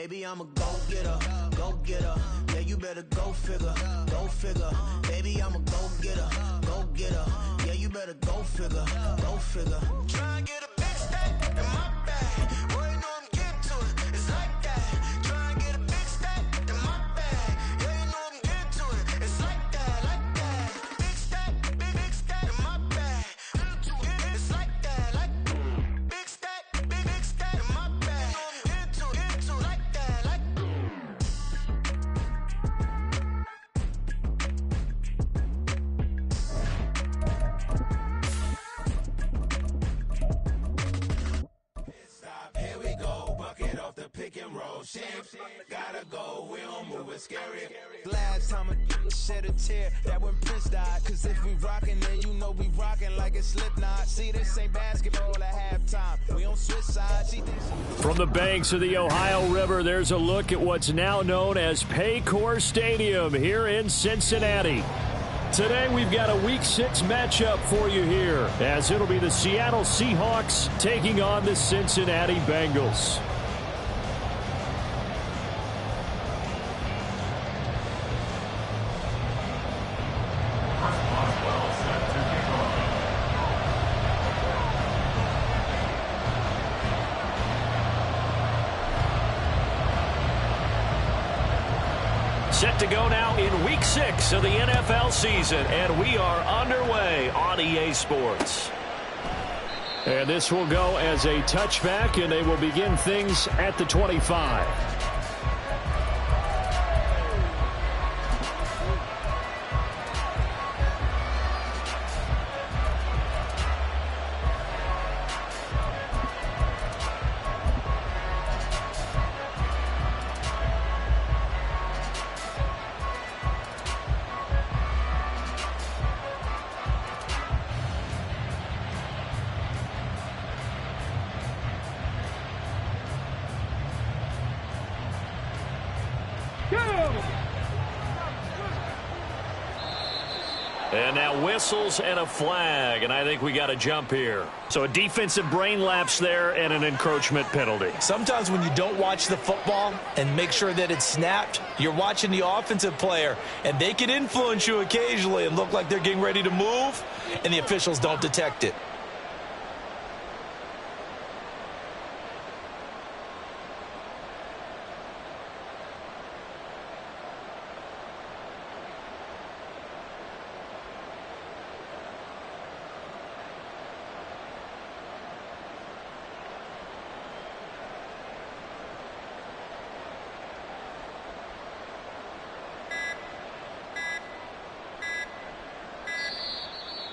Baby, I'm a go-getter, go-getter. Yeah, you better go figure, go figure. Baby, I'm a go-getter, go-getter. Yeah, you better go figure, go figure. Try and get a big stack in my bag. Boy, you know I'm getting to it. It's like that. Try and get a big stack in my bag. Yeah, you know I'm getting to it. It's like that, like that. Big stack, big stack in my bag. It's like that, like big stack in my bag. You know I'm getting to it, like that, like. Here we go, bucket off the pick and roll. Shit, gotta go, we don't move it scary. Last time a shed a tear, that when Prince died. Cause if we rockin', then you know we rockin' like it's Slipknot. See, this ain't basketball at halftime. We on switch sides. From the banks of the Ohio River, there's a look at what's now known as Paycor Stadium here in Cincinnati. Today we've got a Week 6 matchup for you here, as it'll be the Seattle Seahawks taking on the Cincinnati Bengals. Set to go now in Week 6 of the NFL season, and we are underway on EA Sports. And this will go as a touchback, and they will begin things at the 25. And now whistles and a flag, and I think we got a jump here. So a defensive brain lapse there and an encroachment penalty. Sometimes when you don't watch the football and make sure that it's snapped, you're watching the offensive player, and they can influence you occasionally and look like they're getting ready to move, and the officials don't detect it.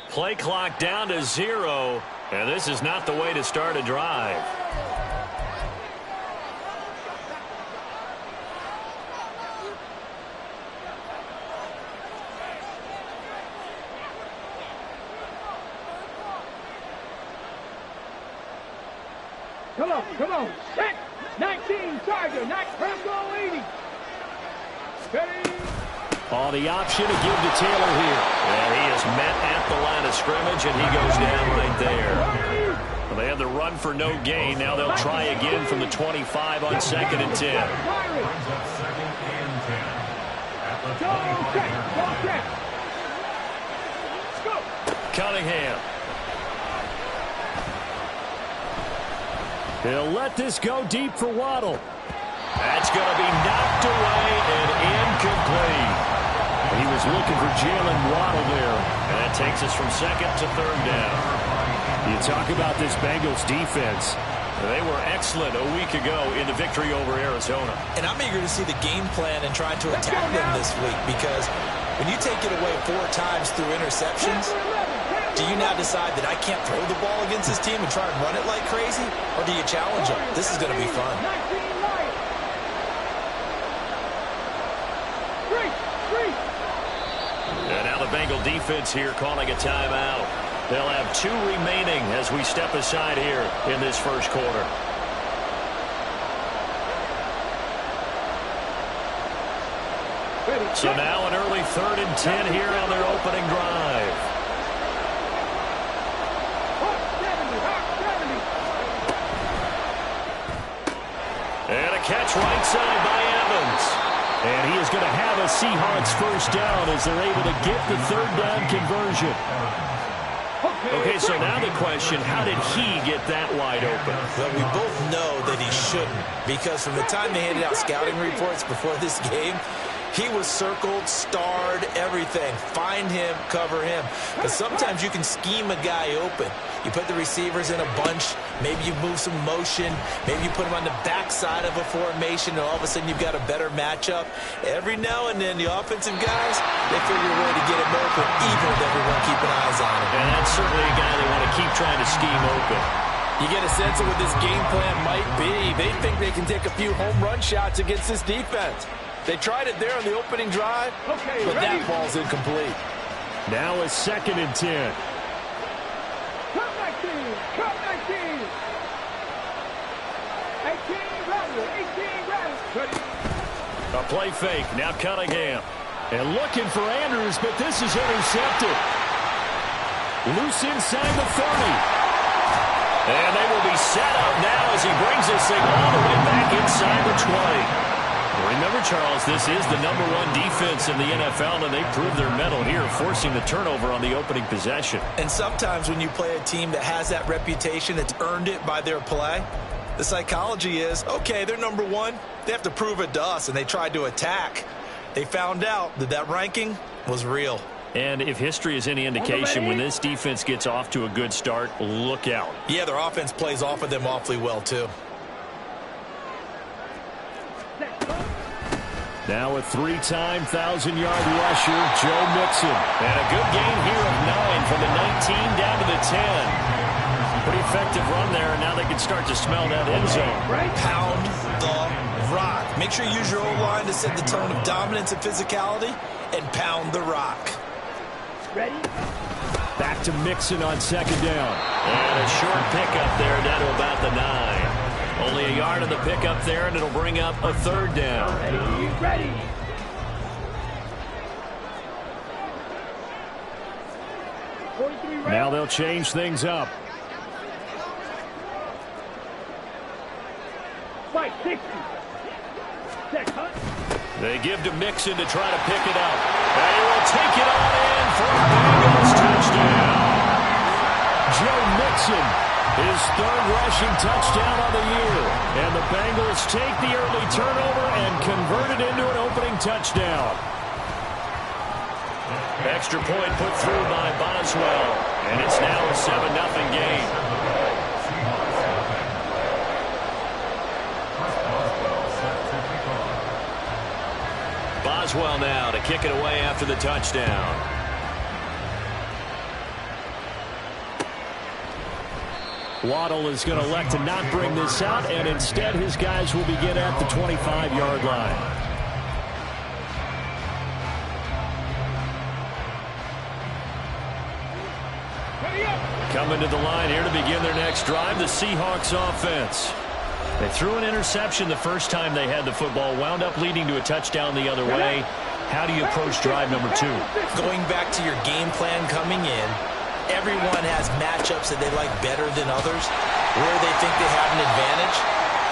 Play clock down to 0, and this is not the way to start a drive. Come on, set, 19, Tiger, not Bronco 80. Ready? On the option to give to Taylor here. And he is met at the line of scrimmage, and he goes down right there. Well, they had the run for no gain. Now they'll try again from the 25 on 2nd and 10. Cunningham. He'll let this go deep for Waddle. That's going to be knocked away and incomplete. He was looking for Jalen Waddle there. And that takes us from 2nd to 3rd down. You talk about this Bengals defense. They were excellent a week ago in the victory over Arizona. And I'm eager to see the game plan and trying to attack them this week, because when you take it away 4 times through interceptions, do you now decide that I can't throw the ball against this team and try and run it like crazy? Or do you challenge them? This is going to be fun. And now the Bengal defense here calling a timeout. They'll have 2 remaining as we step aside here in this first quarter. So now an early 3rd and 10 here on their opening drive. And a catch It's right side by Evans. And he is going to have a Seahawks first down as they're able to get the third down conversion. Okay, so now the question, how did he get that wide open? Well, we both know that he shouldn't, because from the time they handed out scouting reports before this game, he was circled, starred, everything. Find him, cover him. But sometimes you can scheme a guy open. You put the receivers in a bunch. Maybe you move some motion. Maybe you put him on the backside of a formation, and all of a sudden you've got a better matchup. Every now and then, the offensive guys, they figure a way to get him open, even with everyone keeping eyes on him. And that's certainly a guy they want to keep trying to scheme open. You get a sense of what this game plan might be. They think they can take a few home run shots against this defense. They tried it there on the opening drive, but that ball's incomplete. Now a 2nd and 10. Come 19. 18 Ready. A play fake. Now Cunningham. And looking for Andrews, but this is intercepted. Loose inside the 30. And they will be set up now as he brings this thing all the way back inside the 20. Remember, Charles, this is the #1 defense in the NFL, and they proved their mettle here, forcing the turnover on the opening possession. And sometimes when you play a team that has that reputation, that's earned it by their play, the psychology is, okay, they're #1. They have to prove it to us, and they tried to attack. They found out that that ranking was real. And if history is any indication, when this defense gets off to a good start, look out. Yeah, their offense plays off of them awfully well, too. Now a 3-time 1,000-yard rusher, Joe Mixon. And a good gain here of 9 from the 19 down to the 10. Pretty effective run there, and now they can start to smell that end zone. Pound the rock. Make sure you use your O-line to set the tone of dominance and physicality, and pound the rock. Ready? Back to Mixon on 2nd down. And a short pickup there down to about the 9. Only a yard on the pickup there, and it'll bring up a 3rd down. Ready. Now they'll change things up. Fight 60. They give to Mixon to try to pick it up. And he will take it on in for a Bengals touchdown. Joe Mixon, his 3rd rushing touchdown on the year. And the Bengals take the early turnover and convert it into an opening touchdown. Extra point put through by Boswell. And it's now a 7-0 game. Boswell now to kick it away after the touchdown. Waddle is going to elect to not bring this out, and instead his guys will begin at the 25-yard line. Coming to the line here to begin their next drive, the Seahawks offense. They threw an interception the first time they had the football, wound up leading to a touchdown the other way. How do you approach drive number 2? Going back to your game plan coming in, everyone has matchups that they like better than others. Where they think they have an advantage,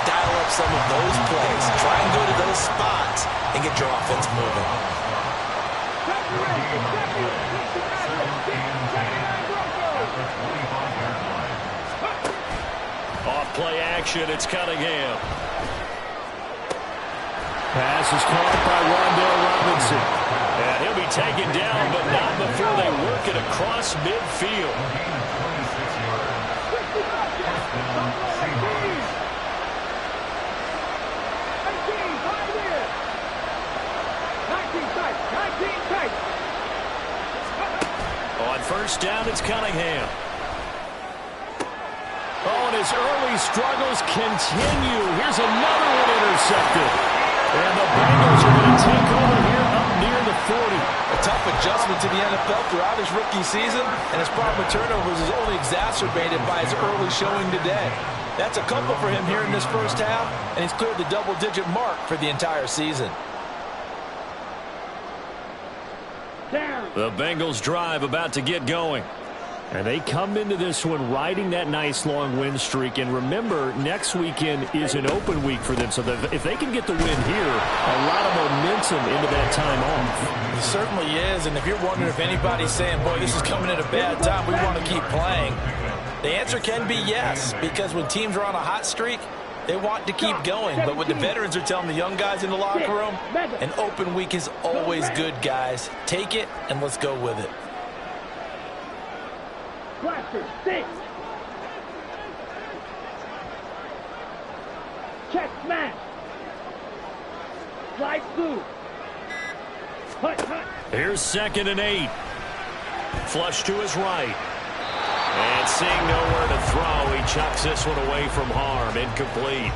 dial up some of those plays. Try and go to those spots and get your offense moving. Off play action, it's Cunningham. Pass is caught by Rondale Robinson. And he'll be taken down, but not before they work it across midfield. On first down, it's Cunningham. Oh, and his early struggles continue. Here's another one intercepted. And the Bengals are going to take over here up near the 40. A tough adjustment to the NFL throughout his rookie season, and his problem with turnovers is only exacerbated by his early showing today. That's a couple for him here in this first half, and he's cleared the double-digit mark for the entire season. The Bengals drive about to get going. And they come into this one riding that nice long win streak. And remember, next weekend is an open week for them. So if they can get the win here, a lot of momentum into that time off. It certainly is. And if you're wondering if anybody's saying, boy, this is coming at a bad time, we want to keep playing, the answer can be yes. Because when teams are on a hot streak, they want to keep going. But what the veterans are telling the young guys in the locker room, an open week is always good, guys. Take it and let's go with it. Blaster, 6. Check, smash. Slide through. Hut, hut. Here's 2nd and 8. Flush to his right. And seeing nowhere to throw, he chucks this one away from harm. Incomplete.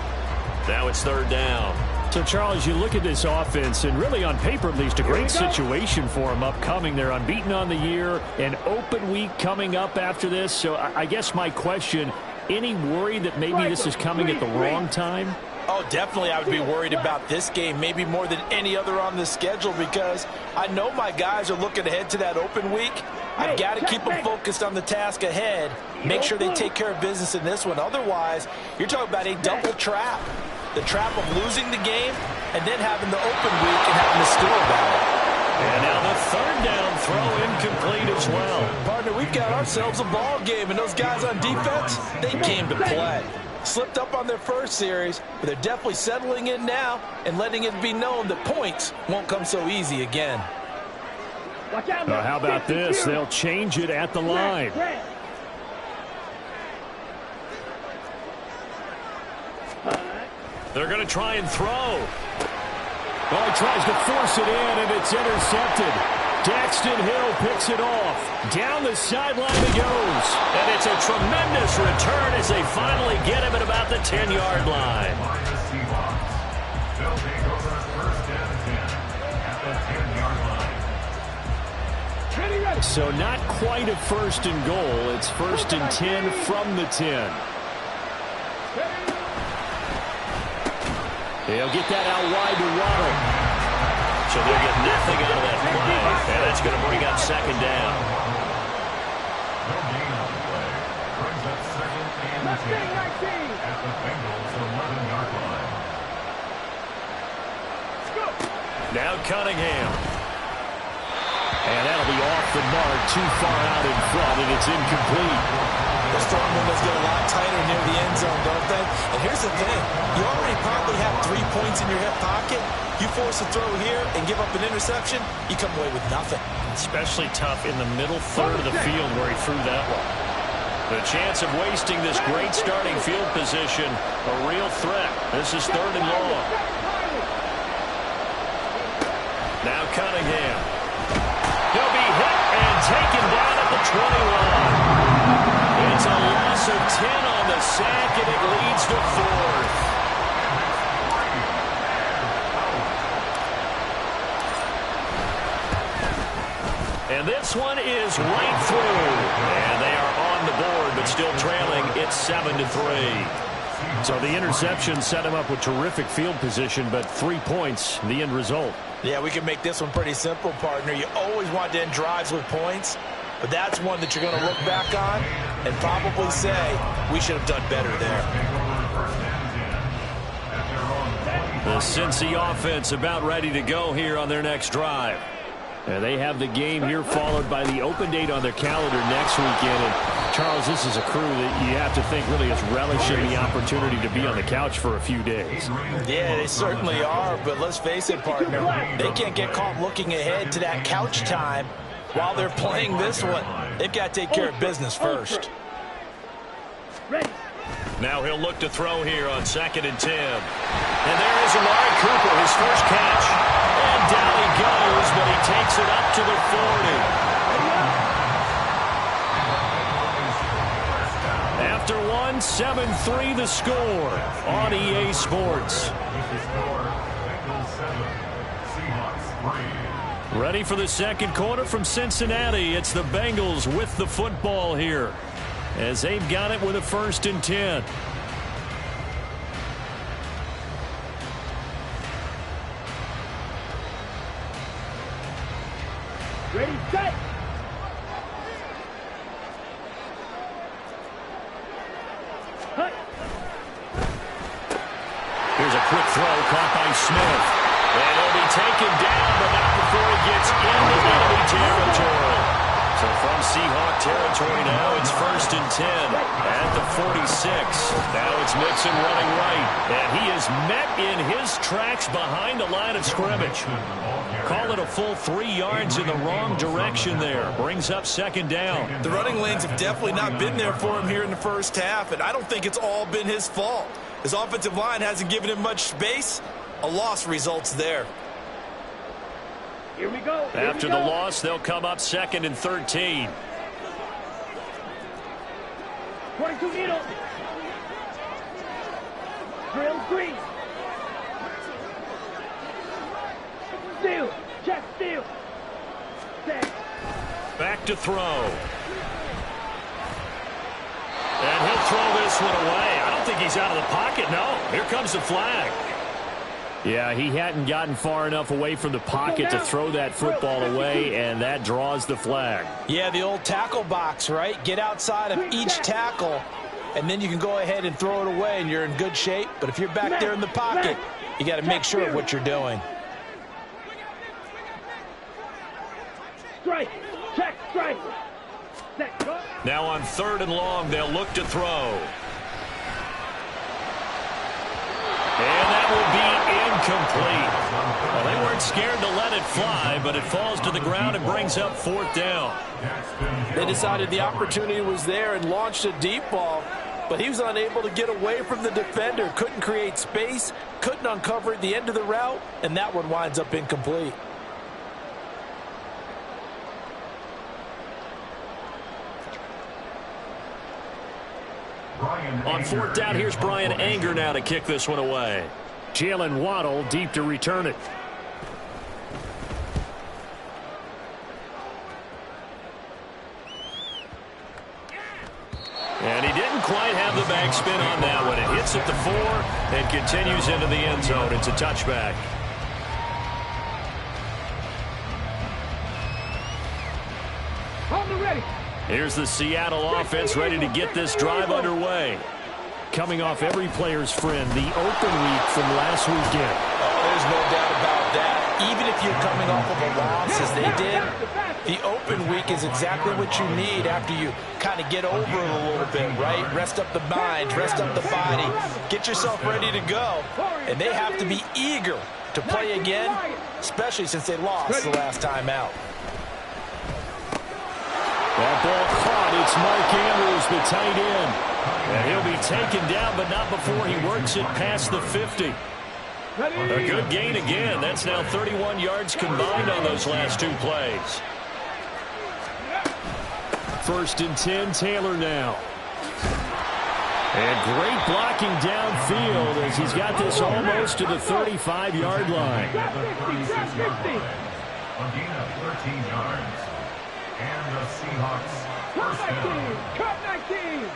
Now it's 3rd down. So, Charles, you look at this offense, and really on paper at least, a great situation for them upcoming. They're unbeaten on the year, an open week coming up after this. So I guess my question, any worry that maybe this is coming at the wrong time? Oh, definitely I would be worried about this game, maybe more than any other on the schedule, because I know my guys are looking ahead to that open week. I've got to keep them focused on the task ahead, make sure they take care of business in this one. Otherwise, you're talking about a double trap. The trap of losing the game and then having the open week and having to steal about it. And now the 3rd down throw incomplete as well. Partner, we've got ourselves a ball game, and those guys on defense, they came to play. Slipped up on their first series, but they're definitely settling in now and letting it be known that points won't come so easy again. How about this? They'll change it at the line. They're going to try and throw. Oh, he tries to force it in, and it's intercepted. Daxton Hill picks it off. Down the sideline he goes. And it's a tremendous return as they finally get him at about the 10-yard line. So not quite a 1st and goal. It's 1st and 10 from the 10. He'll get that out wide to Waddle. So they'll get nothing out of that play. And that's going to bring up 2nd down. Now Cunningham. And that'll be off the mark, too far out in front, and it's incomplete. The strong windows get a lot tighter near the end zone, don't they? And here's the thing. You already probably have 3 points in your hip pocket. You force a throw here and give up an interception, you come away with nothing. Especially tough in the middle third of the field where he threw that one. The chance of wasting this great starting field position, a real threat. This is 3rd and long. Now Cunningham. He'll be hit and taken down at the 20-line. It's a loss of 10 on the sack, and it leads to 4th. And this one is right through. And they are on the board, but still trailing. It's 7-3. So the interception set him up with terrific field position, but 3 points, the end result. Yeah, we can make this one pretty simple, partner. You always want to end drives with points, but that's one that you're going to look back on and probably say, we should have done better there. The Cincy offense about ready to go here on their next drive. And they have the game here followed by the open date on their calendar next weekend. And Charles, this is a crew that you have to think really is relishing the opportunity to be on the couch for a few days. Yeah, they certainly are, but let's face it, partner. They can't get caught looking ahead to that couch time while they're playing this one. They've got to take care of business first. Now he'll look to throw here on 2nd and 10. And there is Amari Cooper, his first catch. And down he goes, but he takes it up to the 40. After one, 7-3 the score on EA Sports. Ready for the second quarter from Cincinnati. It's the Bengals with the football here, as they've got it with a 1st and 10. Ready, set. Smith. And he'll be taken down, but not before he gets into enemy territory. So from Seahawk territory now, it's 1st and 10 at the 46. Now it's Mixon running right, and he is met in his tracks behind the line of scrimmage. Call it a full 3 yards in the wrong direction there. Brings up 2nd down. The running lanes have definitely not been there for him here in the first half, and I don't think it's all been his fault. His offensive line hasn't given him much space. A loss results there. Here we go. After the loss, they'll come up 2nd and 13. 22 needle. Drill 3. Steal. Check steal. Set. Back to throw. And he'll throw this one away. I don't think he's out of the pocket. No. Here comes the flag. Yeah, he hadn't gotten far enough away from the pocket to throw that football away, and that draws the flag. Yeah, the old tackle box, right? Get outside of each tackle, and then you can go ahead and throw it away, and you're in good shape. But if you're back there in the pocket, you got to make sure of what you're doing. Strike. Check strike. Set. Go. Now on 3rd and long, they'll look to throw. And that will be incomplete. Well, they weren't scared to let it fly, but it falls to the ground and brings up 4th down. They decided the opportunity was there and launched a deep ball, but he was unable to get away from the defender, couldn't create space, couldn't uncover at the end of the route, and that one winds up incomplete. On 4th down, here's Brian Anger now to kick this one away. Jalen Waddle deep to return it. And he didn't quite have the backspin on that one. It hits at the 4 and continues into the end zone. It's a touchback. Hold the ready. Here's the Seattle offense ready to get this drive underway. Coming off every player's friend, the open week from last weekend. Oh, there's no doubt about that. Even if you're coming off of a loss as they did, the open week is exactly what you need after you kind of get over it a little bit, right? Rest up the mind, rest up the body, get yourself ready to go. And they have to be eager to play again, especially since they lost the last time out. That ball caught. It's Mark Andrews, the tight end. And he'll be taken down, but not before he works it past the 50. A good gain again. That's now 31 yards combined on those last 2 plays. 1st and 10, Taylor now. And great blocking downfield as he's got this almost to the 35-yard line. A gain of 13 yards. And the Seahawks first down. Cut 19.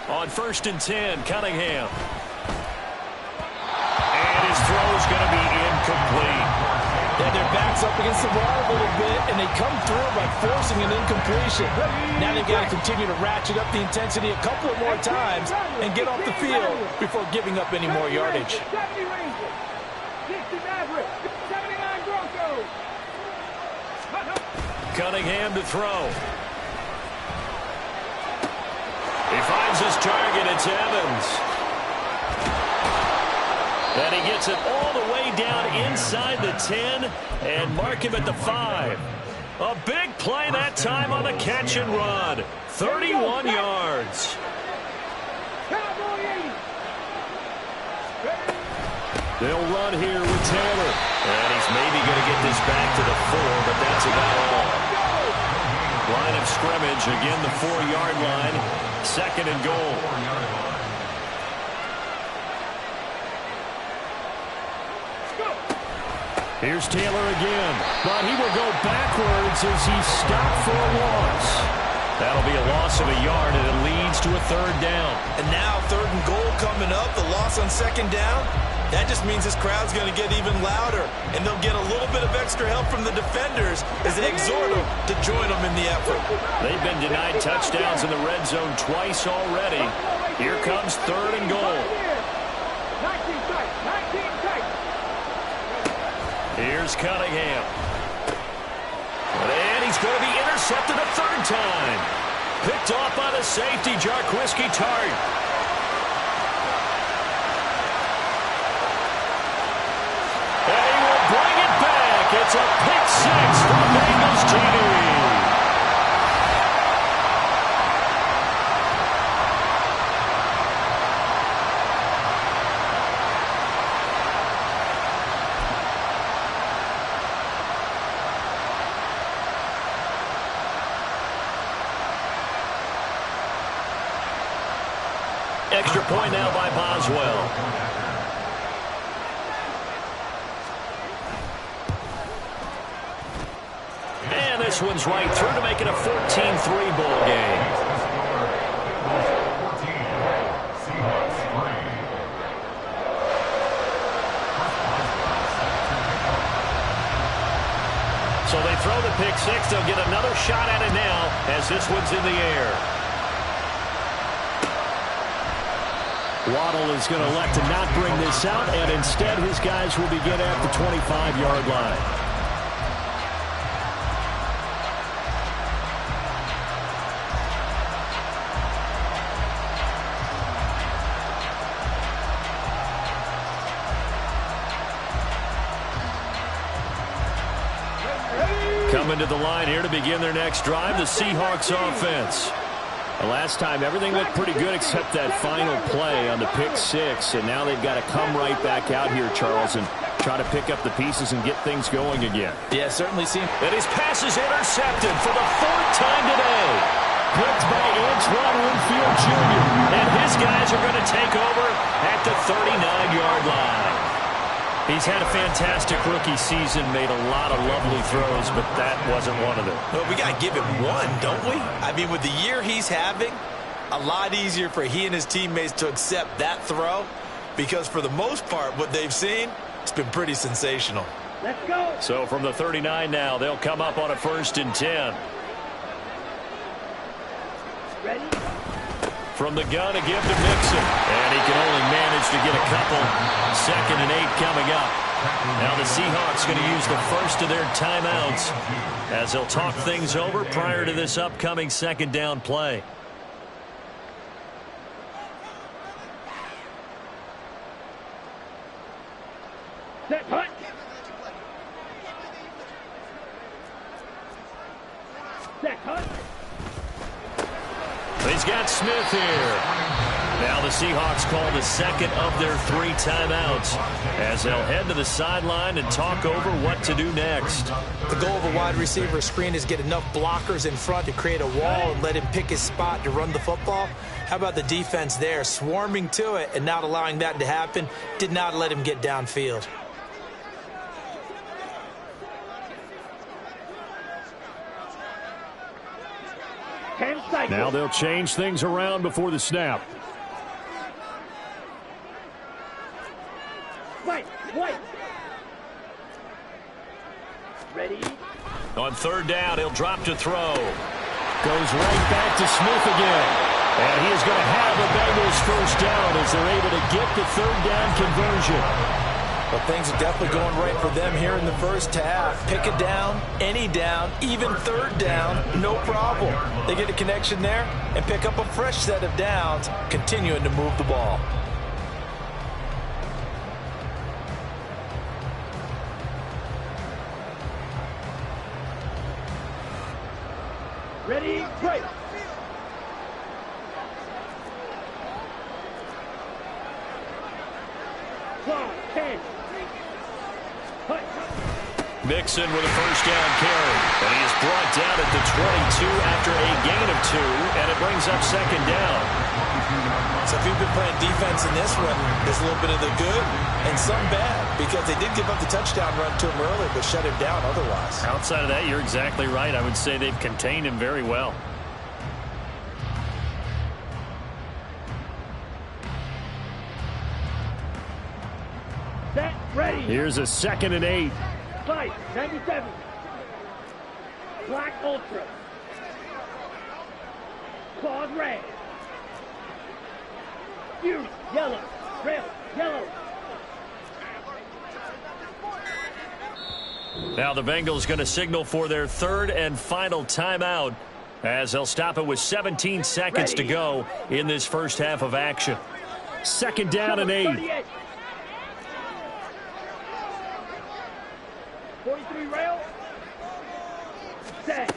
On 1st and 10, Cunningham. And his throw is going to be incomplete. Yeah, their back's up against the wall a little bit, and they come through by forcing an incompletion. Now they've got to continue to ratchet up the intensity a couple of more times and get off the field before giving up any more yardage. 70 Rangers. 60 Mavericks. 79 Broncos. Cunningham to throw. He finds his target. It's Evans. And he gets it all the way down inside the 10 and mark him at the 5. A big play that time on the catch and run. 31 yards. They'll run here with Taylor. And he's maybe going to get this back to the 4, but that's about all. Line of scrimmage, again the 4-yard line. 2nd and goal. Here's Taylor again, but he will go backwards as he's stopped for a loss. That'll be a loss of a yard, and it leads to a 3rd down. And now 3rd and goal coming up, the loss on 2nd down. That just means this crowd's going to get even louder, and they'll get a little bit of extra help from the defenders as they exhort them to join them in the effort. They've been denied touchdowns in the red zone twice already. Here comes 3rd and goal. Here's Cunningham. And he's going to be intercepted a third time. Picked off by the safety, Jarquiski Tart. And he will bring it back. It's a pick six for the Bengals TD. Extra point now by Boswell. And this one's right through to make it a 14-3 ball game. So they throw the pick six. They'll get another shot at it now as this one's in the air. Waddle is going to elect to not bring this out, and instead his guys will begin at the 25-yard line. Coming to the line here to begin their next drive, the Seahawks offense. The last time, everything looked pretty good except that final play on the pick six, and now they've got to come right back out here, Charles, and try to pick up the pieces and get things going again. Yeah, certainly seems. And his pass is intercepted for the fourth time today. Picked by Antoine Winfield Jr., and his guys are going to take over at the 39-yard line. He's had a fantastic rookie season, made a lot of lovely throws, but that wasn't one of them. Well, we got to give him one, don't we? I mean, with the year he's having, a lot easier for he and his teammates to accept that throw because for the most part, what they've seen, it's been pretty sensational. Let's go. So from the 39 now, they'll come up on a 1st and 10. Ready? From the gun, a give to Mixon. And he can only manage to get a couple. 2nd and 8 coming up. Now the Seahawks going to use the first of their timeouts as they'll talk things over prior to this upcoming 2nd down play. Set, hut. Set, hut. He's got Smith here. Now the Seahawks call the 2nd of their 3 timeouts as they'll head to the sideline and talk over what to do next. The goal of a wide receiver screen is get enough blockers in front to create a wall and let him pick his spot to run the football. How about the defense there, swarming to it and not allowing that to happen? Did not let him get downfield. Now they'll change things around before the snap. Right. Ready? On 3rd down, he'll drop to throw. Goes right back to Smith again. And he is going to have the Bengals 1st down as they're able to get the 3rd down conversion. Well, things are definitely going right for them here in the first half. Pick a down, any down, even 3rd down, no problem. They get a connection there and pick up a fresh set of downs, continuing to move the ball. Ready? Right. Clock, 10. Mixon with a 1st down carry. And he is brought down at the 22 after a gain of 2, and it brings up 2nd down. So if you've been playing defense in this one, there's a little bit of the good and some bad because they did give up the touchdown run to him earlier but shut him down otherwise. Outside of that, you're exactly right. I would say they've contained him very well. Set, ready. Here's a 2nd and 8. Fight, 97. Black Ultra. Claws red. Fury, yellow. Red, yellow. Now the Bengals going to signal for their third and final timeout as they'll stop it with 17 seconds to go in this first half of action. Second down and 8. 43 rail. Set.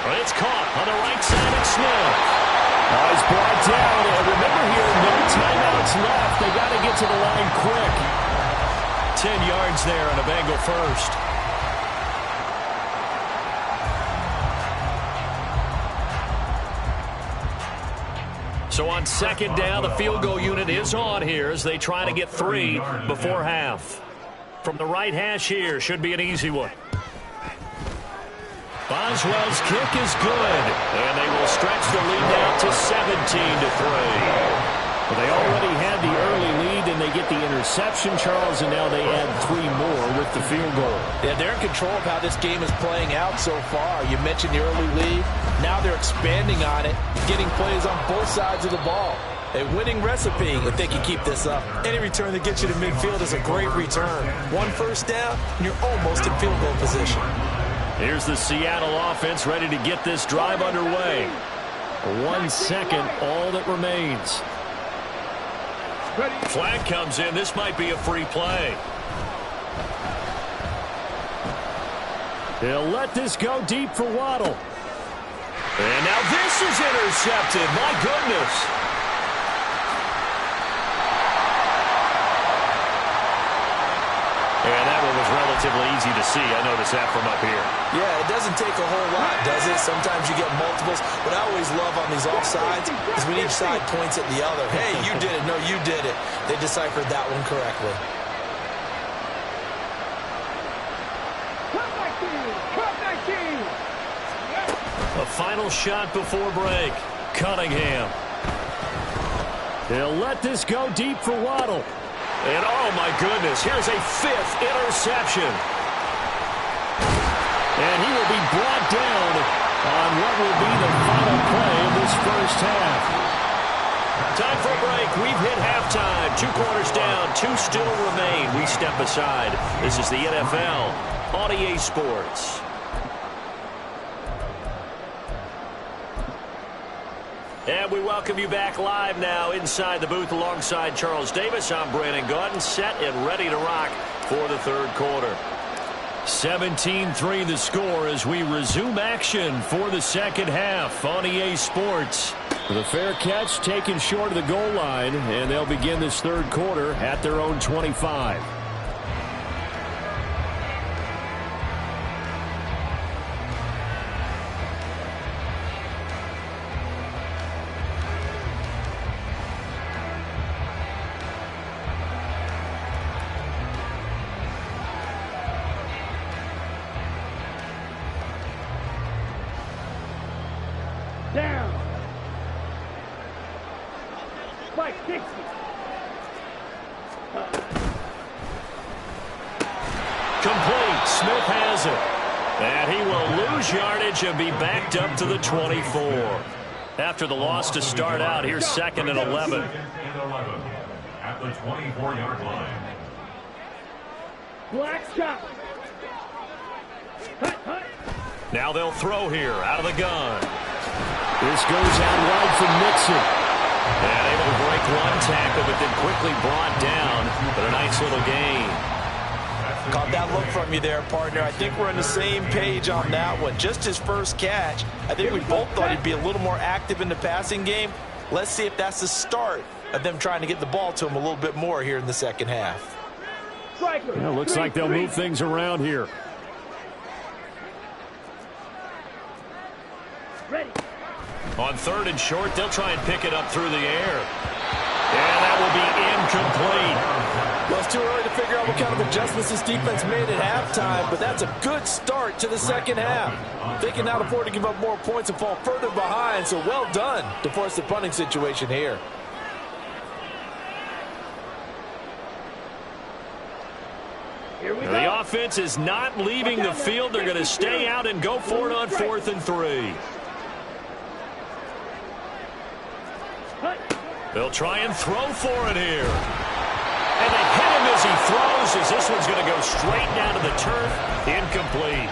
Well, it's caught on the right side of Smith. He's brought down. And remember here, no timeouts left. They got to get to the line quick. 10 yards there and a Bengal first. So on second down, the field goal unit is on here as they try to get 3 before half. From the right hash here, should be an easy one. Boswell's kick is good, and they will stretch the lead now to 17-3. Well, they already had the early lead, and they get the interception, Charles, and now they add 3 more with the field goal. Yeah, they're in control of how this game is playing out so far. You mentioned the early lead. Now they're expanding on it, getting plays on both sides of the ball. A winning recipe if they can keep this up. Any return that gets you to midfield is a great return. 1 first down, and you're almost in field goal position. Here's the Seattle offense ready to get this drive underway. 1 second, all that remains. Flag comes in. This might be a free play. They'll let this go deep for Waddle. And now this is intercepted. My goodness. And that one was relatively easy to see. I noticed that from up here. Yeah, it doesn't take a whole lot, does it? Sometimes you get multiples. What I always love on these offsides is when each side points at the other. Hey, you did it. No, you did it. They deciphered that one correctly. A final shot before break. Cunningham. They'll let this go deep for Waddle. And oh my goodness, here's a 5th interception. And he will be brought down on what will be the final play of this first half. Time for a break. We've hit halftime. 2 quarters down, 2 still remain. We step aside. This is the NFL on EA Sports. And we welcome you back live now inside the booth alongside Charles Davis. I'm Brandon Gaudin, set and ready to rock for the third quarter. 17-3 the score as we resume action for the second half on EA Sports. With a fair catch taken short of the goal line, and they'll begin this third quarter at their own 25. Down. Spike 60. Complete. Smith has it. And he will lose yardage and be backed up to the 24. After the loss to start out, here's 2nd and 11. At the 24-yard line. Black shot. Now they'll throw here out of the gun. This goes out wide for Mixon. And able to break 1 tackle, but then quickly brought down. But a nice little gain. Caught that look from you there, partner. I think we're on the same page on that one. Just his first catch. I think we both thought he'd be a little more active in the passing game. Let's see if that's the start of them trying to get the ball to him a little bit more here in the second half. Yeah, looks like they'll move things around here. Ready. On 3rd and short, they'll try and pick it up through the air. And that will be incomplete. Well, it's too early to figure out what kind of adjustments this defense made at halftime, but that's a good start to the second half. They can now afford to give up more points and fall further behind, so well done to force the punting situation here. The offense is not leaving the field. They're going to stay out and go for it on 4th and 3. They'll try and throw for it here. And they hit him as as he throws, as this one's going to go straight down to the turf. Incomplete.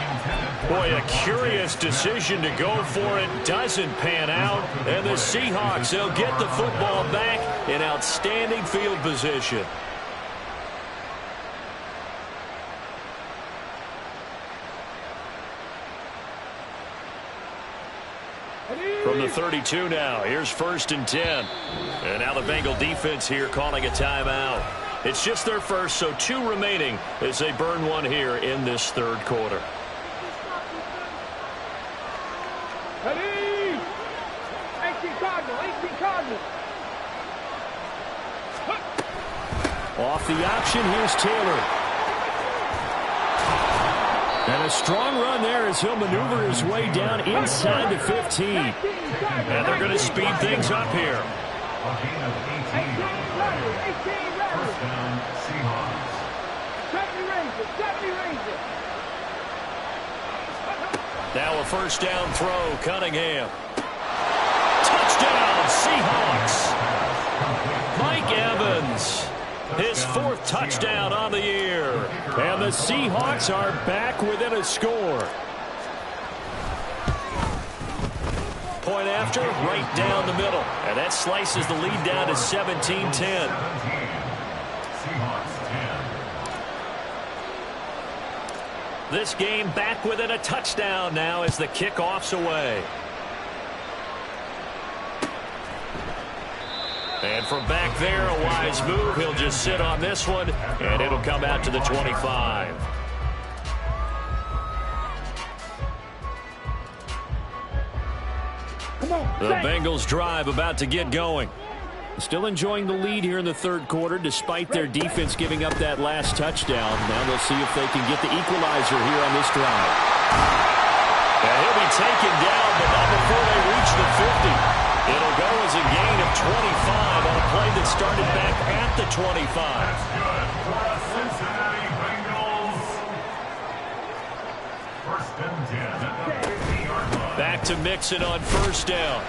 Boy, a curious decision to go for it. Doesn't pan out. And the Seahawks, they'll get the football back in outstanding field position. From the 32 now, here's 1st and 10. And now the Bengal defense here calling a timeout. It's just their first, so 2 remaining as they burn one here in this 3rd quarter. Ready? 18 Cardinals. Off the option, here's Taylor. And a strong run there as he'll maneuver his way down inside the 15. And they're going to speed things up here. 18 Seahawks. 70 Rangers. Now a 1st down throw, Cunningham. Touchdown, Seahawks. Mike Evans. His 4th touchdown on the year. And the Seahawks are back within a score. Point after, right down the middle. And that slices the lead down to 17-10. This game back within a touchdown now as the kickoff's away. And from back there, a wise move. He'll just sit on this one, and it'll come out to the 25. The Bengals drive about to get going. Still enjoying the lead here in the 3rd quarter, despite their defense giving up that last touchdown. Now they'll see if they can get the equalizer here on this drive. And he'll be taken down, but not before they reach the 50. It'll go as a gain of 25 on a play that started back at the 25. Cincinnati Bengals. 1st and 10 at the 50-yard line. Back to Mixon on 1st down.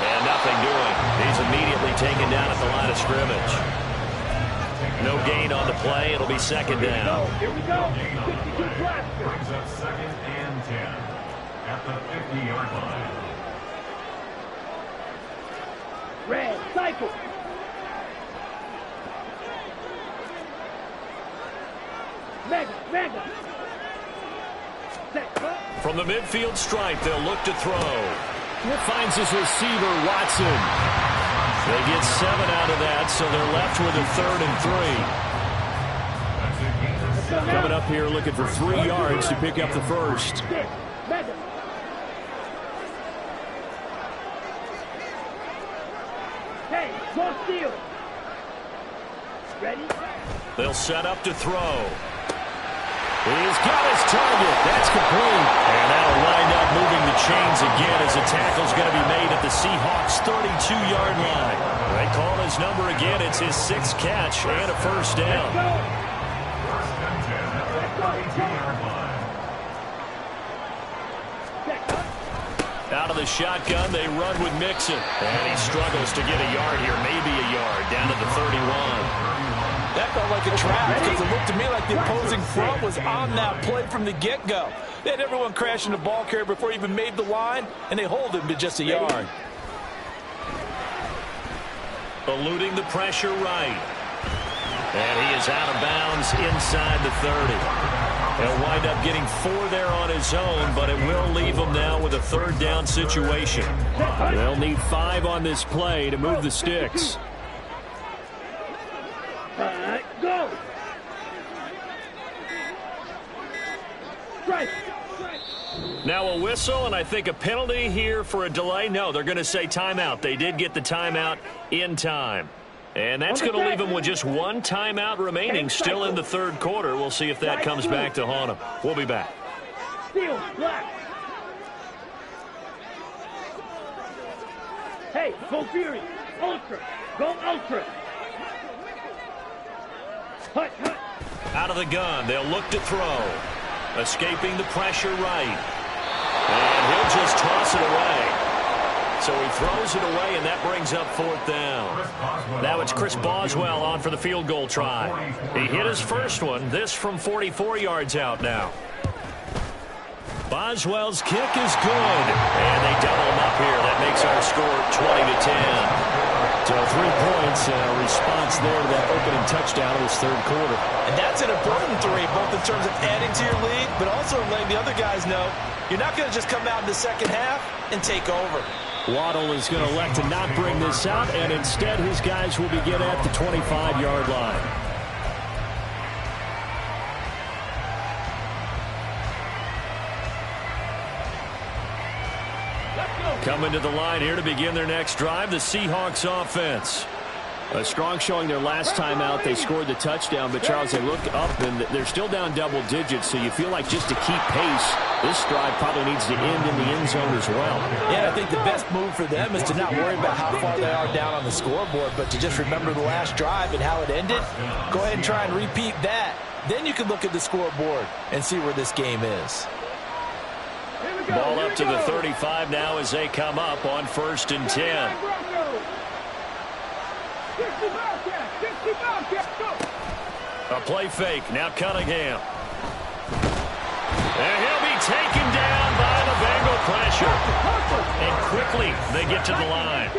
And nothing doing. He's immediately taken down at the line of scrimmage. No gain on the play. It'll be 2nd down. Here we go. Brings up 2nd and 10 at the 50-yard line. Red, cycle. Mega. From the midfield stripe, they'll look to throw. It finds his receiver, Watson. They get 7 out of that, so they're left with a 3rd and 3. Coming up here looking for 3 yards to pick up the 1st. Hey, go steal. Ready? They'll set up to throw. He's got his target. That's complete. And that'll wind up moving the chains again as the tackle's going to be made at the Seahawks' 32-yard line. They call his number again. It's his 6th catch and a 1st down. 1st and 10 at the 32-yard line. Out of the shotgun, they run with Mixon. And he struggles to get a yard here, maybe a yard, down to the 31. That felt like a trap because it looked to me like the opposing front was on that play from the get-go. They had everyone crashing the ball carrier before he even made the line, and they hold him to just a yard. Eluding the pressure right. And he is out of bounds inside the 30. He'll wind up getting 4 there on his own, but it will leave him now with a 3rd down situation. They'll need 5 on this play to move the sticks. Go! Strike! Now a whistle, and I think a penalty here for a delay. No, they're going to say timeout. They did get the timeout in time. And that's going to leave them with just 1 timeout remaining still in the 3rd quarter. We'll see if that comes back to haunt them. We'll be back. Steel, black. Hey, go Fury. Ultra. Go Ultra. Hut. Out of the gun, they'll look to throw. Escaping the pressure right. And he'll just toss it away. So he throws it away, and that brings up 4th down. Now it's Chris Boswell on for the field goal try. He hit his first one, this from 44 yards out now. Boswell's kick is good, and they double him up here. That makes our score 20-10. So 3 points and a response there to that opening touchdown in this third quarter. And that's an important 3, both in terms of adding to your lead, but also letting the other guys know you're not going to just come out in the second half and take over. Waddle is going to elect to not bring this out, and instead his guys will begin at the 25-yard line. Coming to the line here to begin their next drive, the Seahawks offense. A strong showing their last time out. They scored the touchdown, but Charles, they look up and they're still down double digits, so you feel like just to keep pace, this drive probably needs to end in the end zone as well. Yeah, I think the best move for them is to not worry about how far they are down on the scoreboard, but to just remember the last drive and how it ended. Go ahead and try and repeat that. Then you can look at the scoreboard and see where this game is. Ball up to the 35 now as they come up on 1st and 10. A play fake. Now Cunningham. And he'll be taken down by the Bengal pressure. And quickly they get to the line.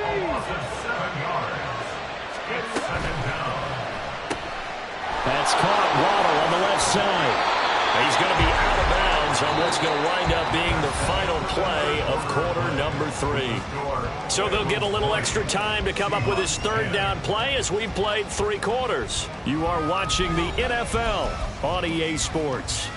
That's caught. Waddle on the left side. He's going to be out of bounds on what's going to wind up being the final play of quarter number 3. So they'll get a little extra time to come up with his 3rd down play as we've played 3 quarters. You are watching the NFL on EA Sports.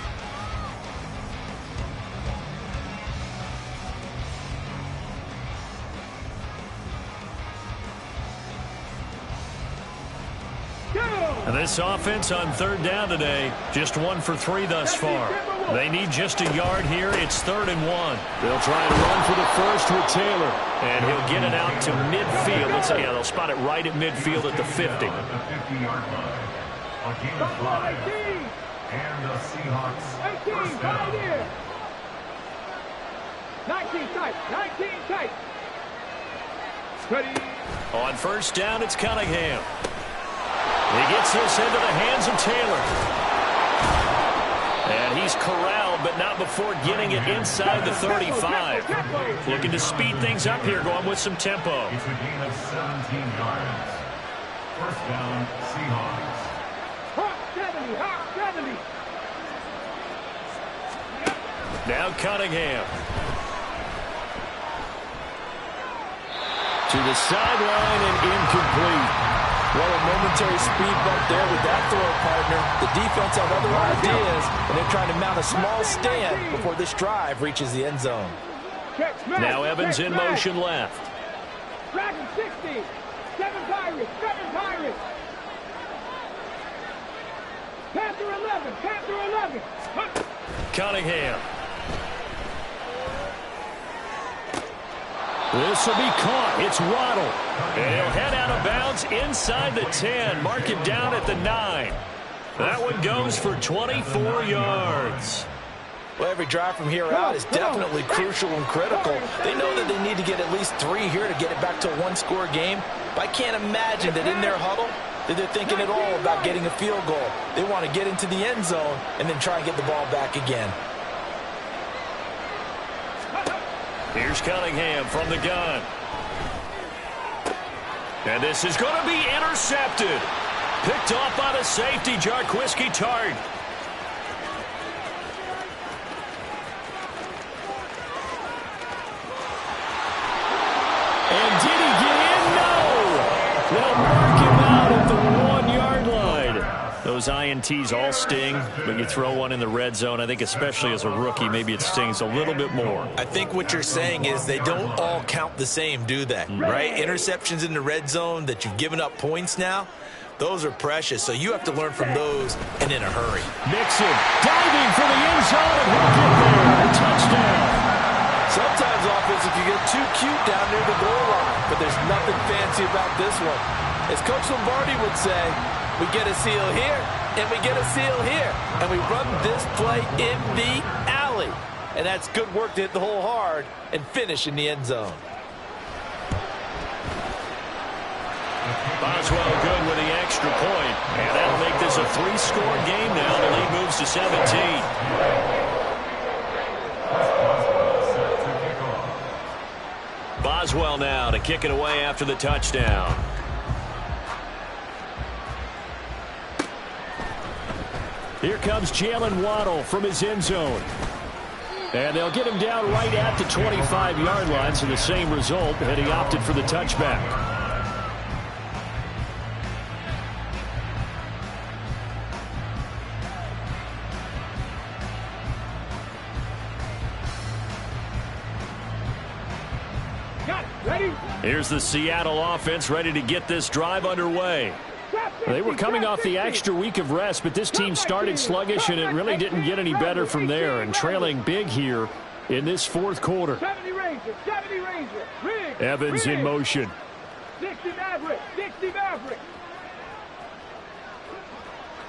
And this offense on 3rd down today, just 1 for 3 thus far. They need just a yard here. It's 3rd and 1. They'll try and run for the first with Taylor. And he'll get it out to midfield. Let's see, yeah, they'll spot it right at midfield at the 50. And the Seahawks. 18, right here. 19 tight, 19 tight. Ready. On 1st down, it's Cunningham. He gets this into the hands of Taylor. And he's corralled, but not before getting it inside the 35. Looking to speed things up here, going with some tempo. It's a gain of 17 yards. 1st down, Seahawks. Hawk 70, Hawk 70. Now Cunningham. To the sideline and incomplete. Well, a momentary speed bump there with that throw, partner. The defense have other ideas, and they're trying to mount a small stand before this drive reaches the end zone. Now Evans in motion left. Dragon 60. 7 Pirates. 7 Pirates. Panther 11. Panther 11. Cunningham. This will be caught. It's Waddle. And he'll head out of bounds inside the 10. Mark him down at the 9. That one goes for 24 yards. Well, every drive from here out is definitely crucial and critical. They know that they need to get at least 3 here to get it back to a 1-score game. But I can't imagine that in their huddle that they're thinking at all about getting a field goal. They want to get into the end zone and then try and get the ball back again. Here's Cunningham from the gun. And this is going to be intercepted. Picked off by the safety, Jarquiski Tart. And did he get in? No! They'll mark him out at the 1-yard line. Those INTs all sting, but you throw one in the red zone, I think especially as a rookie, maybe it stings a little bit more. I think what you're saying is they don't all count the same, do they? Right? Interceptions in the red zone that you've given up points now, those are precious, so you have to learn from those and in a hurry. Mixon diving for the end zone, and he'll get there. Touchdown. Sometimes offense, if you get too cute down near the goal line, but there's nothing fancy about this one. As Coach Lombardi would say, we get a seal here, and we get a seal here, and we run this play in the alley. And that's good work to hit the hole hard and finish in the end zone. Boswell good with the extra point, and that'll make this a 3-score game now. The lead moves to 17. Boswell now to kick it away after the touchdown. Here comes Jalen Waddle from his end zone. And they'll get him down right at the 25-yard line, so the same result, and he opted for the touchback. Here's the Seattle offense ready to get this drive underway. They were coming off the extra week of rest, but this team started sluggish, and it really didn't get any better from there, and trailing big here in this fourth quarter. Evans in motion. 60 Maverick.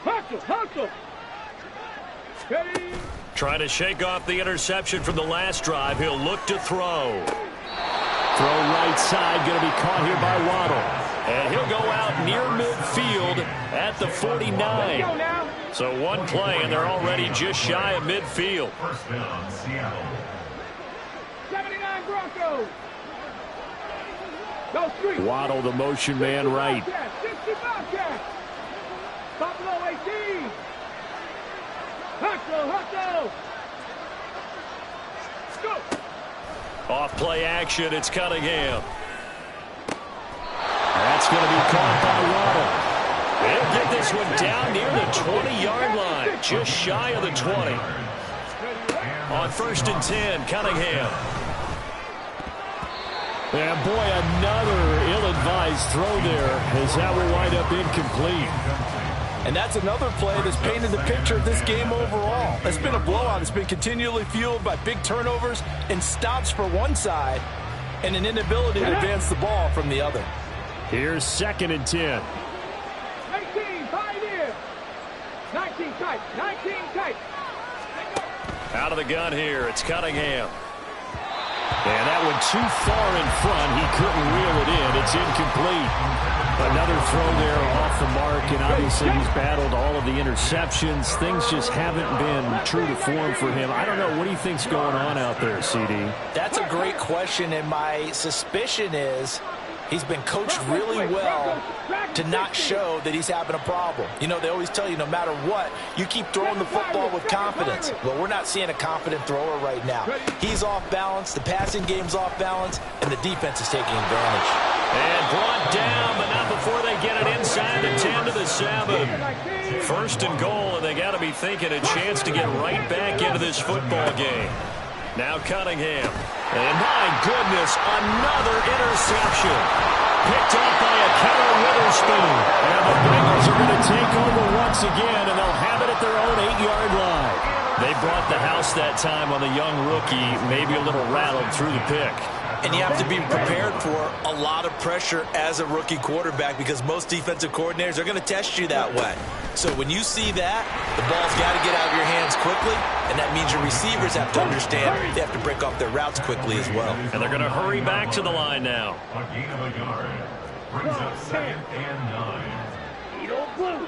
Hustle. Trying to shake off the interception from the last drive. He'll look to throw. Throw right side, going to be caught here by Waddle. And he'll go out near midfield at the 49. So one play, and they're already just shy of midfield. First down, Seattle. 79 Broncos. Waddle, the motion man, right. 65 Cats. Buffalo 18. Hustle. Go. Off play action, it's Cunningham. That's going to be caught by Waddle. They'll get this one down near the 20-yard line, just shy of the 20. On 1st and 10, Cunningham. And boy, another ill-advised throw there, as that will wind up incomplete. And that's another play that's painted the picture of this game overall. It's been a blowout. It's been continually fueled by big turnovers and stops for one side and an inability to advance the ball from the other. Here's 2nd and 10. 18, Pioneer. 19 tight. Out of the gun here, it's Cunningham. And that one too far in front. He couldn't reel it in. It's incomplete. Another throw there off the mark, and obviously he's battled all of the interceptions. Things just haven't been true to form for him. I don't know. What do you think's going on out there, CD? That's a great question, and my suspicion is he's been coached really well to not show that he's having a problem. You know, they always tell you no matter what, you keep throwing the football with confidence. Well, we're not seeing a confident thrower right now. He's off balance, the passing game's off balance, and the defense is taking advantage. And brought down, but not before they get it inside the 10 to the 7. 1st and goal, and they got to be thinking a chance to get right back into this football game. Now Cunningham. And my goodness, another interception. Picked up by a Keller Witherspoon. And the Bengals are going to take over once again, and they'll have it at their own 8-yard line. They brought the house that time on the young rookie, maybe a little rattled through the pick. And you have to be prepared for a lot of pressure as a rookie quarterback because most defensive coordinators are going to test you that way. So when you see that, the ball's got to get out of your hands quickly, and that means your receivers have to understand they have to break off their routes quickly as well. And they're going to hurry back to the line now. A gain of a yard. Brings up 2nd and 9. Edo Blue.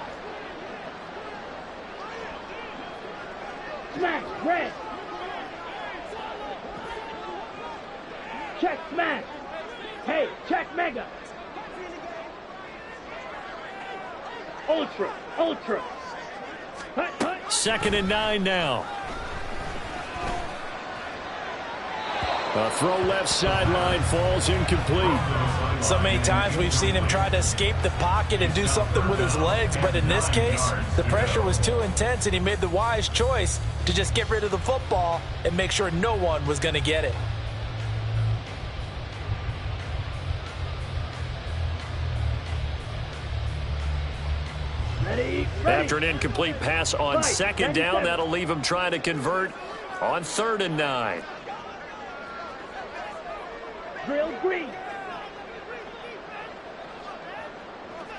Smash, red. Check smash. Hey, check mega. Ultra. Hut. 2nd and 9 now. A throw left sideline falls incomplete. So many times we've seen him try to escape the pocket and do something with his legs, but in this case, the pressure was too intense and he made the wise choice to just get rid of the football and make sure no one was going to get it. Ready. After an incomplete pass on 2nd down, that'll leave him trying to convert on 3rd and 9. Drill green.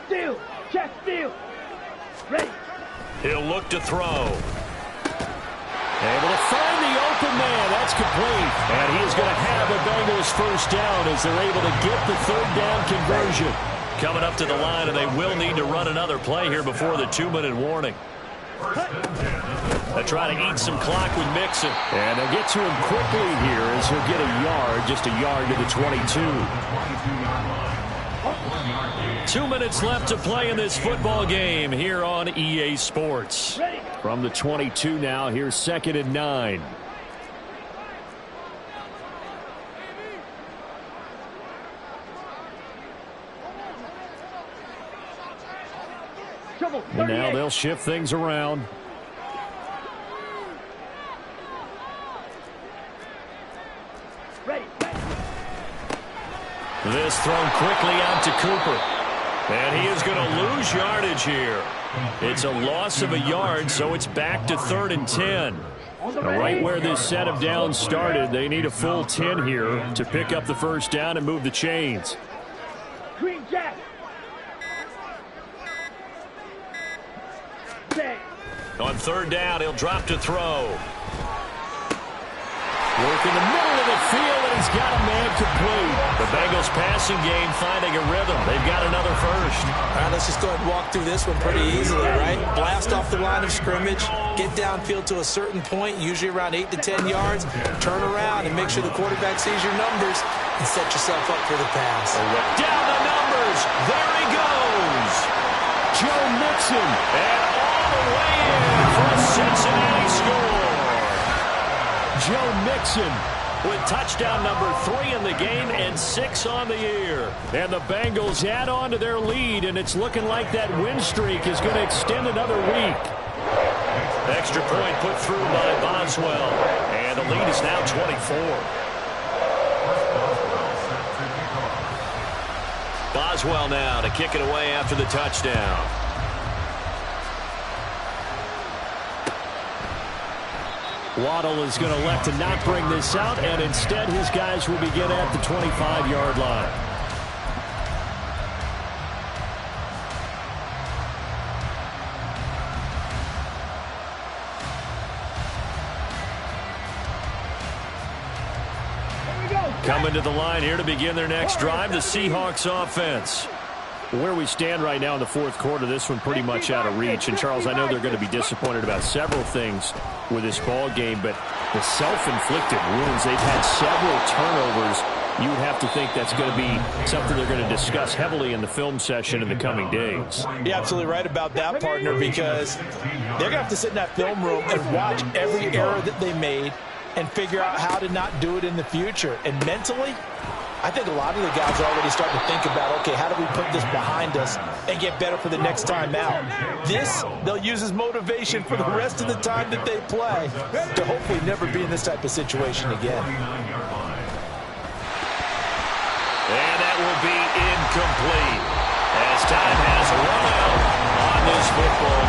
Steal. Check steal. Ready. He'll look to throw. Able to find the open man. That's complete. And he is going to have a Bengals 1st down as they're able to get the 3rd down conversion. coming up to the line, and they will need to run another play here before the 2-minute warning. They try to eat some clock with Mixon. And they'll get to him quickly here as he'll get a yard, just a yard to the 22. 2 minutes left to play in this football game here on EA Sports. From the 22 now, here's 2nd and 9. And now they'll shift things around. This thrown quickly out to Cooper. And he is going to lose yardage here. It's a loss of a yard, so it's back to 3rd and 10. Right where this set of downs started, they need a full 10 here to pick up the first down and move the chains. Green Jack. On 3rd down, he'll drop to throw. Work in the middle of the field, and he's got a man complete. The Bengals passing game finding a rhythm. They've got another first. All right, let's just go ahead and walk through this one pretty easily, right? Blast off the line of scrimmage, get downfield to a certain point, usually around 8 to 10 yards, turn around and make sure the quarterback sees your numbers and set yourself up for the pass. Down the numbers. There he goes. Joe Mixon. And all the way in for a Cincinnati score. Joe Mixon with touchdown number 3 in the game and 6 on the year. And the Bengals add on to their lead, and it's looking like that win streak is going to extend another week. Extra point put through by Boswell. And the lead is now 24. Boswell now to kick it away after the touchdown. Waddle is going to elect to not bring this out, and instead his guys will begin at the 25-yard line. Coming to the line here to begin their next drive, the Seahawks offense. Where we stand right now in the 4th quarter, this one pretty much out of reach. And, Charles, I know they're going to be disappointed about several things with this ball game, but the self-inflicted wounds, they've had several turnovers. You would have to think that's going to be something they're going to discuss heavily in the film session in the coming days. You're absolutely right about that, partner, because they're going to have to sit in that film room and watch every error that they made and figure out how to not do it in the future. And mentally, I think a lot of the guys are already starting to think about, okay, how do we put this behind us and get better for the next time out? This, they'll use as motivation for the rest of the time that they play to hopefully never be in this type of situation again. And that will be incomplete as time has run out on this football game.